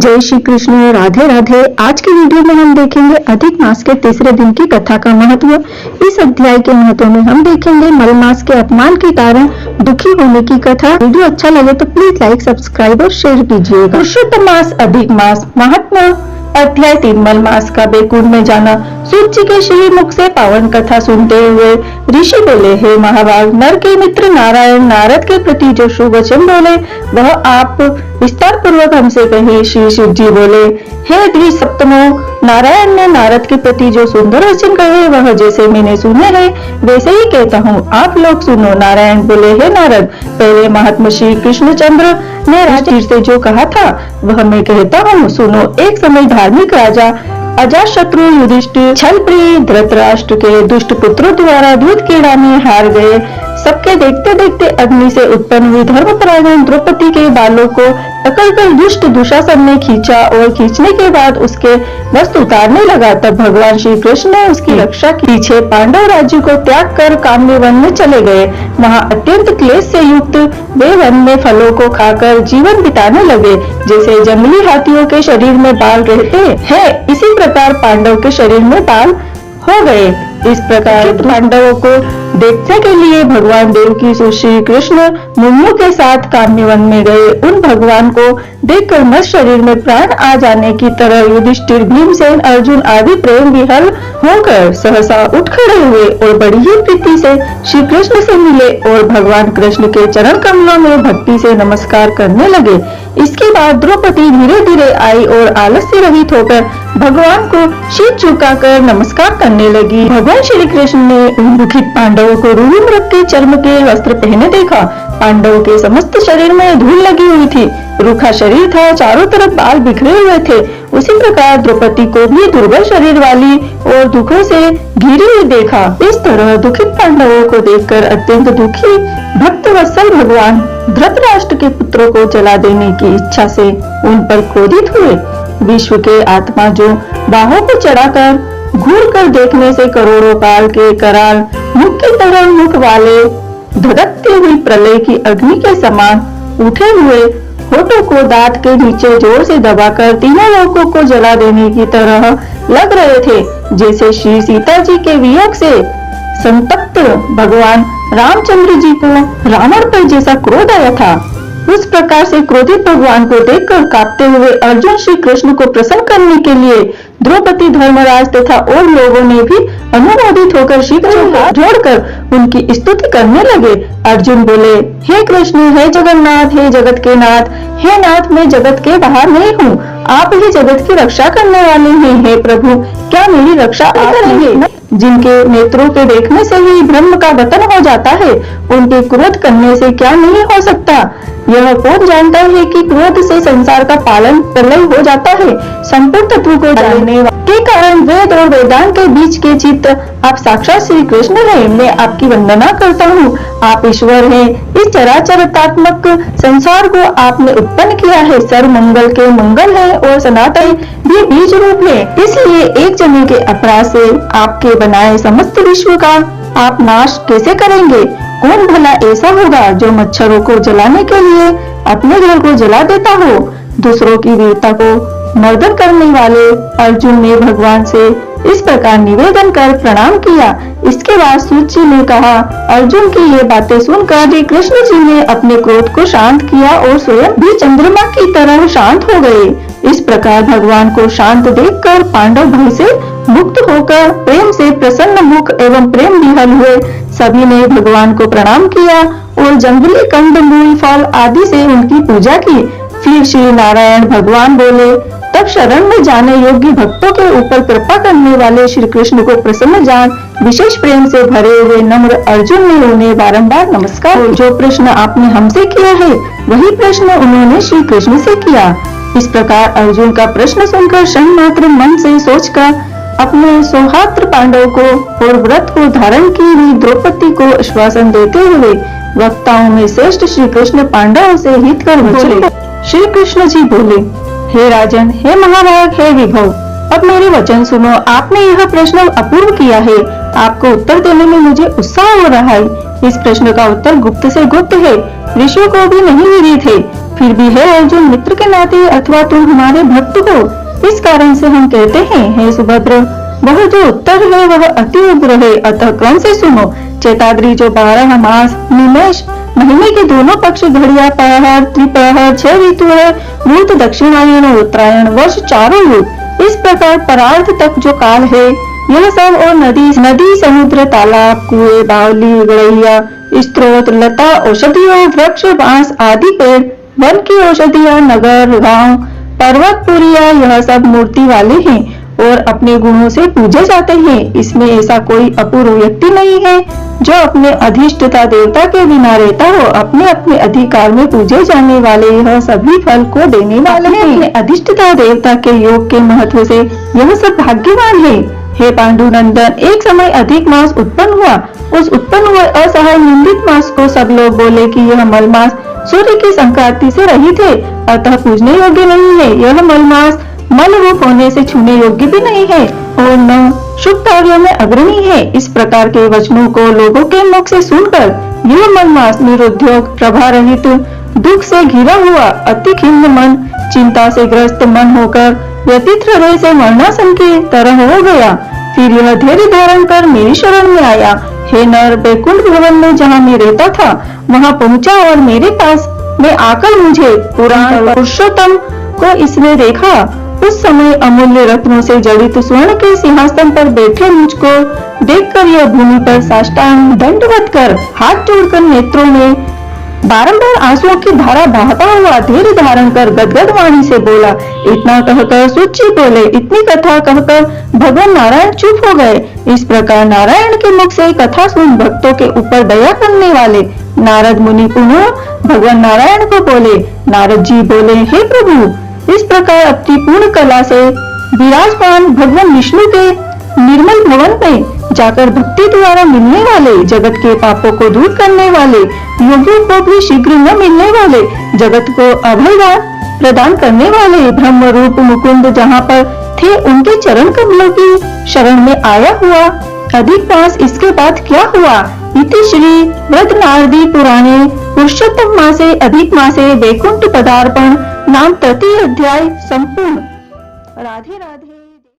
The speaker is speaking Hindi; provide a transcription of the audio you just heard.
जय श्री कृष्ण, राधे राधे। आज की वीडियो में हम देखेंगे अधिक मास के तीसरे दिन की कथा का महत्व। इस अध्याय के महत्व में हम देखेंगे मल मास के अपमान के कारण दुखी होने की कथा। वीडियो अच्छा लगे तो प्लीज लाइक, सब्सक्राइब और शेयर कीजिएगा। पुरुषोत्तम मास, अधिक मास, महात्मा। अध्याय 3, मल मास का बेकुंड में जाना। सूत जी के श्री मुख से पावन कथा सुनते हुए ऋषि बोले, हे महाभाग, नर के मित्र नारायण नारद के प्रति जो शुभ वचन बोले वह आप विस्तार पूर्वक हमसे कहे। श्री शिव जी बोले, हे द्विसप्तमो, नारायण ने नारद के प्रति जो सुंदर वचन कहे वह जैसे मैंने सुने हैं वैसे ही कहता हूँ, आप लोग सुनो। नारायण बोले, हे नारद, पहले महात्मा श्री कृष्णचंद्र ने राजगीर से जो कहा था वह मैं कहता हूँ, सुनो। एक समय धार्मिक राजा अजातशत्रु युधिष्ठिर छलप्रिय धृतराष्ट्र के दुष्ट पुत्रों द्वारा दूध क्रीड़ा में हार गए। सबके देखते देखते अग्नि से उत्पन्न हुई धर्मपरायण द्रौपदी के बालों को पकड़कर दुष्ट दुशासन ने खींचा और खींचने के बाद उसके वस्त्र उतारने लगा। तब भगवान श्री कृष्ण ने उसकी रक्षा की। पीछे पांडव राज्य को त्याग कर काम्य वन में चले गए। वहां अत्यंत क्लेश से युक्त वे वन में फलों को खाकर जीवन बिताने लगे, जैसे जंगली हाथियों के शरीर में बाल रहते हैं, इसी प्रकार पांडव के शरीर में बाल हो गए। इस प्रकार पांडवों को देखने के लिए भगवान देव की श्री कृष्ण मुनियों के साथ काम्यवन में गए। उन भगवान को देखकर मस्त शरीर में प्राण आ जाने की तरह युधिष्ठिर, भीमसेन, अर्जुन आदि प्रेम विहल होकर सहसा उठ खड़े हुए और बड़ी ही प्रीति से श्री कृष्ण से मिले और भगवान कृष्ण के चरण कमलों में भक्ति से नमस्कार करने लगे। इसके बाद द्रौपदी धीरे धीरे आई और आलस्य रहित होकर भगवान को शीत झुकाकर नमस्कार करने लगी। भगवान श्री कृष्ण ने उन दुखित पांडवों को रूही मृग के चर्म के वस्त्र पहने देखा। पांडवों के समस्त शरीर में धूल लगी हुई थी, रूखा शरीर था, चारों तरफ बाल बिखरे हुए थे। उसी प्रकार द्रौपदी को भी दुर्बल शरीर वाली और दुखों से घिरी हुई देखा। इस तरह दुखित पांडवों को देखकर अत्यंत दुखी भक्त वत्सल भगवान धृतराष्ट्र के पुत्रों को जला देने की इच्छा से उन पर क्रोधित हुए। विश्व के आत्मा जो बाहों को चढ़ाकर घूर कर देखने से करोड़ों काल के कराल मुख की तरह मुख वाले धड़कती हुई प्रलय की अग्नि के समान उठे हुए होठों को दांत के नीचे जोर से दबाकर तीनों लोकों को जला देने की तरह लग रहे थे। जैसे श्री सीता जी के वियोग से संतप्त भगवान रामचंद्र जी को रावण पर जैसा क्रोध आया था, उस प्रकार से क्रोधित भगवान को देखकर कांपते हुए अर्जुन श्री कृष्ण को प्रसन्न करने के लिए द्रौपदी, धर्मराज तथा और लोगों ने भी अनुमोदित होकर श्री कृष्ण को जोड़कर उनकी स्तुति करने लगे। अर्जुन बोले, हे कृष्ण, हे जगन्नाथ, हे जगत के नाथ, हे नाथ, मैं जगत के बाहर नहीं हूँ, आप ही जगत की रक्षा करने वाले हैं। हे प्रभु, क्या मेरी रक्षा आप करेंगे? जिनके नेत्रों के देखने से ही ब्रह्म का वतन हो जाता है, उनके क्रोध करने से क्या नहीं हो सकता? यह कौन जानता है कि क्रोध से संसार का पालन प्रलय हो जाता है। संपूर्ण तत्व को जानने के कारण वेद और वेदांत के बीच के चित्त आप साक्षात श्री कृष्ण हैं। मैं आपकी वंदना करता हूँ, आप ईश्वर हैं। इस चराचरात्मक संसार को आपने उत्पन्न किया है। सर्व मंगल के मंगल है और सनातन भी बीज रूप है। इसलिए एक जने के अपराध से आपके बनाए समस्त विश्व का आप नाश कैसे करेंगे? कौन भला ऐसा होगा जो मच्छरों को जलाने के लिए अपने घर को जला देता हो? दूसरों की वीरता को मर्दन करने वाले अर्जुन ने भगवान से इस प्रकार निवेदन कर प्रणाम किया। इसके बाद सूत जी ने कहा, अर्जुन की ये बातें सुनकर श्री कृष्ण जी ने अपने क्रोध को शांत किया और स्वयं भी चंद्रमा की तरह शांत हो गए। इस प्रकार भगवान को शांत देखकर पांडव भय से मुक्त होकर प्रेम से प्रसन्न मुख एवं प्रेम विहल हुए। सभी ने भगवान को प्रणाम किया और जंगली कंद, मूल, फल आदि से उनकी पूजा की। फिर श्री नारायण भगवान बोले, तब शरण में जाने योग्य भक्तों के ऊपर कृपा करने वाले श्री कृष्ण को प्रसन्न जान विशेष प्रेम से भरे हुए नम्र अर्जुन ने उन्हें बारंबार नमस्कार। जो प्रश्न आपने हमसे किया है वही प्रश्न उन्होंने श्री कृष्ण से किया। इस प्रकार अर्जुन का प्रश्न सुनकर क्षण मात्र मन से सोचकर अपने सौहात्र पांडव को और व्रत को धारण की हुई द्रौपदी को आश्वासन देते हुए वक्ताओं में श्रेष्ठ श्री कृष्ण पांडवों से हित कर बोले। श्री कृष्ण जी बोले, हे राजन, हे महाभाग, हे विभव, अब मेरे वचन सुनो। आपने यह प्रश्न अपूर्व किया है, आपको उत्तर देने में मुझे उत्साह हो रहा है। इस प्रश्न का उत्तर गुप्त से गुप्त है। ऋषियों को भी नहीं मिली थे, फिर भी है अर्जुन मित्र के नाते अथवा तुम हमारे भक्त हो, इस कारण से हम कहते हैं हे सुभद्र। वह जो उत्तर है वह अति उग्र है, अतः क्रम से सुनो। चैताद्री जो 12 मास निमेष महीने के दोनों पक्ष घड़िया पहर त्रिपहर 6 ऋतु है, मूर्त दक्षिणायन और उत्तरायण वर्ष 4 युग, इस प्रकार परार्थ तक जो काल है यह सब और नदी समुद्र तालाब कुएं बावली गड़ैया स्त्रोत लता औषधियों वृक्ष बांस आदि पेड़ वन की औषधियां नगर गांव पर्वत पुरिया यह सब मूर्ति वाले हैं और अपने गुणों से पूजे जाते हैं। इसमें ऐसा कोई अपूर्व व्यक्ति नहीं है जो अपने अधिष्ठता देवता के बिना रहता हो। अपने अपने अधिकार में पूजे जाने वाले यह सभी फल को देने वाले हैं। अपने अधिष्ठता देवता के योग के महत्व से यह सब भाग्यवान है। हे पांडुनंदन, एक समय अधिक मास उत्पन्न हुआ। उस उत्पन्न हुए असहाय निंदित मास को सब लोग बोले कि यह मल मास सूर्य की संक्रांति से रहित है, अतः पूजने योग्य नहीं है। यह मल मास मल रूप होने से छूने योग्य भी नहीं है और न शुभ कार्यों में अग्रणी है। इस प्रकार के वचनों को लोगों के मुख से सुनकर यह मल मास निरुद्योग प्रभा रहित दुख से घिरा हुआ अति खिन्न मन चिंता से ग्रस्त मन होकर व्यतीत हृदय से मरणासन की तरह हो गया। फिर यह धैर्य धारण कर मेरी शरण में आया। हे नर, बैकुंठ भवन में जहाँ मैं रहता था वहाँ पहुँचा और मेरे पास में आकर मुझे पुराण पुरुषोत्तम को इसने देखा। उस समय अमूल्य रत्नों से जड़ित स्वर्ण के सिंहासन पर बैठे मुझको देखकर यह भूमि पर साष्टांग दंडवत कर हाथ जोड़कर नेत्रों में बारंबार आंसुओं की धारा बहाता हुआ धैर्य धारण कर गदगद वाणी से बोला। इतना कहकर सुच्ची बोले। इतनी कथा कहकर भगवान नारायण चुप हो गए। इस प्रकार नारायण के मुख से कथा सुन भक्तों के ऊपर दया करने वाले नारद मुनि पुनः भगवान नारायण को बोले। नारद जी बोले, हे प्रभु, इस प्रकार अपनी पूर्ण कला से विराजमान भगवान विष्णु के निर्मल भवन में जाकर भक्ति द्वारा मिलने वाले जगत के पापों को दूर करने वाले योगियों को भी शीघ्र न मिलने वाले जगत को अभय प्रदान करने वाले ब्रह्म रूप मुकुंद जहाँ पर थे उनके चरण कमलों की शरण में आया हुआ। अधिक मास इसके बाद क्या हुआ? इति श्री वृद्धनारदी पुराणे पुरुषोत्तम मासे अधिक मासे वैकुंठ पदार्पण नाम तृतीय अध्याय संपूर्ण। राधे राधे।